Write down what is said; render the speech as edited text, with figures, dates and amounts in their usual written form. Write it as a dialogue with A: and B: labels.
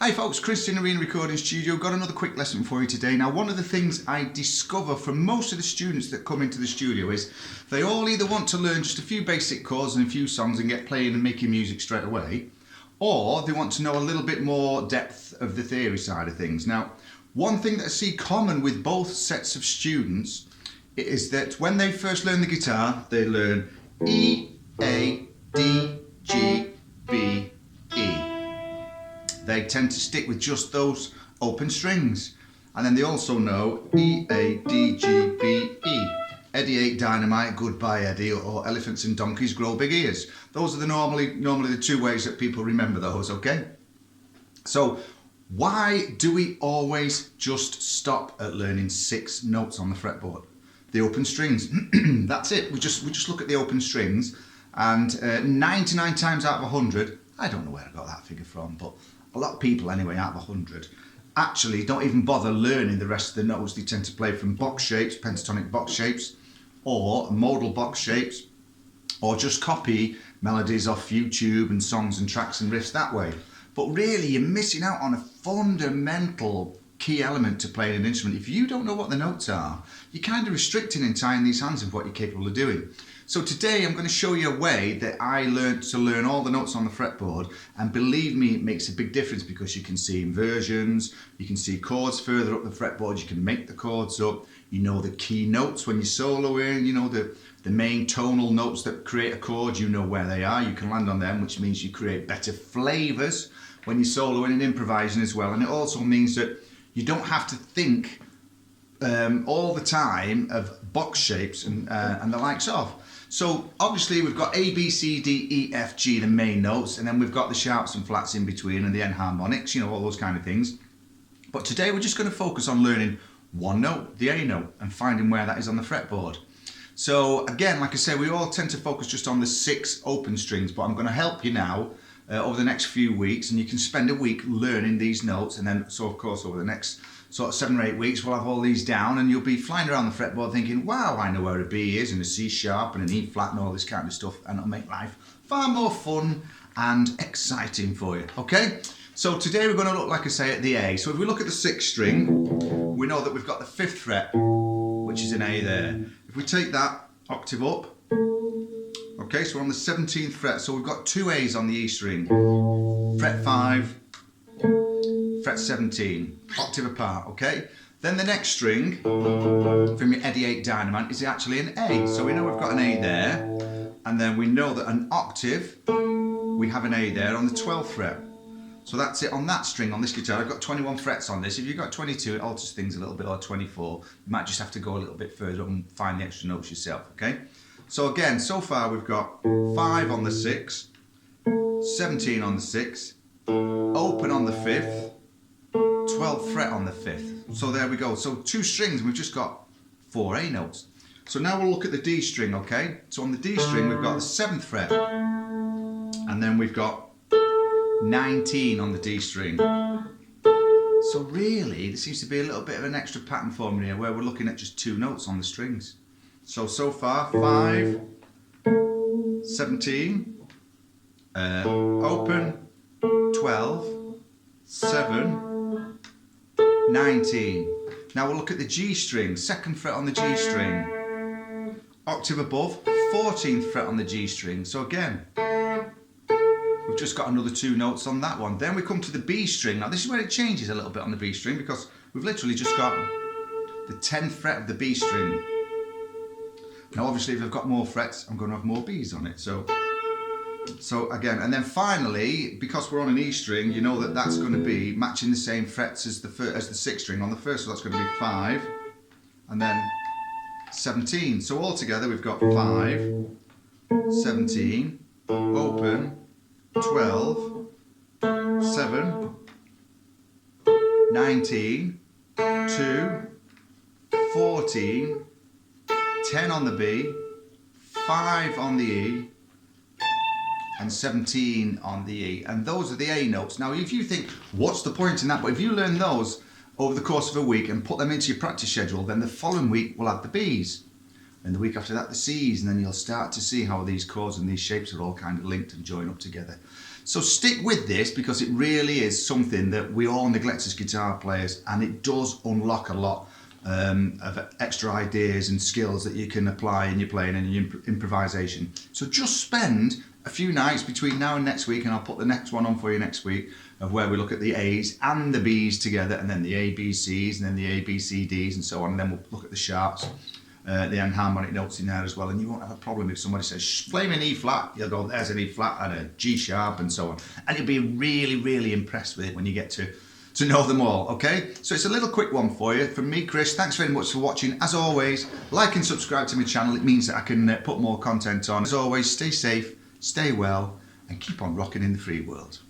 A: Hi folks, Chris in Arena Recording Studio. Got another quick lesson for you today. Now, one of the things I discover from most of the students that come into the studio is they all either want to learn just a few basic chords and a few songs and get playing and making music straight away, or they want to know a little bit more depth of the theory side of things. Now, one thing that I see common with both sets of students is that when they first learn the guitar, they learn E, A, D, G, B, E. They tend to stick with just those open strings. And then they also know E, A, D, G, B, E. Eddie ate dynamite, goodbye Eddie, or elephants and donkeys grow big ears. Those are the normally the two ways that people remember those, okay? So why do we always just stop at learning 6 notes on the fretboard? The open strings, that's it. We just look at the open strings, and 99 times out of 100, I don't know where I got that figure from, but a lot of people anyway, out of 100, actually don't even bother learning the rest of the notes. They tend to play from box shapes, pentatonic box shapes, or modal box shapes, or just copy melodies off YouTube and songs and tracks and riffs that way. But really, you're missing out on a fundamental key element to playing an instrument. If you don't know what the notes are, you're kind of restricting and tying these hands of what you're capable of doing. So today I'm going to show you a way that I learned to learn all the notes on the fretboard, and believe me, it makes a big difference because you can see inversions, you can see chords further up the fretboard, you can make the chords up, you know the key notes when you're soloing, you know the main tonal notes that create a chord, you know where they are, you can land on them, which means you create better flavours when you're soloing and improvising as well. And it also means that you don't have to think all the time of box shapes and the likes of. So obviously we've got A, B, C, D, E, F, G, the main notes, and then we've got the sharps and flats in between and the enharmonics, you know, all those kind of things. But today we're just going to focus on learning one note, the A note, and finding where that is on the fretboard. So again, like I say, we all tend to focus just on the 6 open strings, but I'm going to help you now over the next few weeks, and you can spend a week learning these notes, and then so of course over the next sort of 7 or 8 weeks we'll have all these down, and you'll be flying around the fretboard thinking, wow, I know where a B is and a C sharp and an E flat and all this kind of stuff, and it'll make life far more fun and exciting for you. Okay, so today we're going to look, like I say, at the A. So if we look at the 6th string, we know that we've got the 5th fret, which is an A there. If we take that octave up, okay, so we're on the 17th fret, so we've got 2 A's on the E string, fret 5, fret 17, octave apart, okay? Then the next string from your Eddie ate dynamite is actually an A, so we know we've got an A there, and then we know that an octave, we have an A there on the 12th fret. So that's it on that string on this guitar. I've got 21 frets on this. If you've got 22, it alters things a little bit, or 24. You might just have to go a little bit further up and find the extra notes yourself, okay? So again, so far we've got 5 on the 6, 17 on the 6, open on the 5th, 12th fret on the 5th. So there we go. So 2 strings, we've just got 4 A notes. So now we'll look at the D string, okay? So on the D string, we've got the 7th fret, and then we've got 19 on the D string. So really, there seems to be a little bit of an extra pattern forming here where we're looking at just 2 notes on the strings. So far, 5, 17, open, 12, 7, 19. Now we'll look at the G string, 2nd fret on the G string, octave above, 14th fret on the G string. So again, we've just got another 2 notes on that one. Then we come to the B string. Now this is where it changes a little bit on the B string, because we've literally just got the 10th fret of the B string. Now obviously if I've got more frets, I'm going to have more B's on it. So again, and then finally, because we're on an E string, you know that that's going to be matching the same frets as the 6th string on the first, so that's going to be 5, and then 17. So altogether we've got 5, 17, open, 12, 7, 19, 2, 14, 10 on the B, 5 on the E, and 17 on the E. And those are the A notes. Now if you think, what's the point in that? But if you learn those over the course of a week and put them into your practice schedule, then the following week we'll add the B's. And the week after that the C's, and then you'll start to see how these chords and these shapes are all kind of linked and join up together. So stick with this because it really is something that we all neglect as guitar players, and it does unlock a lot of extra ideas and skills that you can apply in your playing and your improvisation. So just spend a few nights between now and next week, and I'll put the next one on for you next week, of where we look at the A's and the B's together, and then the A, B, C's, and then the A, B, C, D's, and so on. And then we'll look at the sharps, the enharmonic notes in there as well. And you won't have a problem if somebody says, play me an E flat. You'll go, there's an E flat and a G sharp and so on. And you'll be really, really impressed with it when you get to know them all, okay? So it's a little quick one for you. From me, Chris, thanks very much for watching. As always, like and subscribe to my channel. It means that I can put more content on. As always, stay safe, stay well, and keep on rocking in the free world.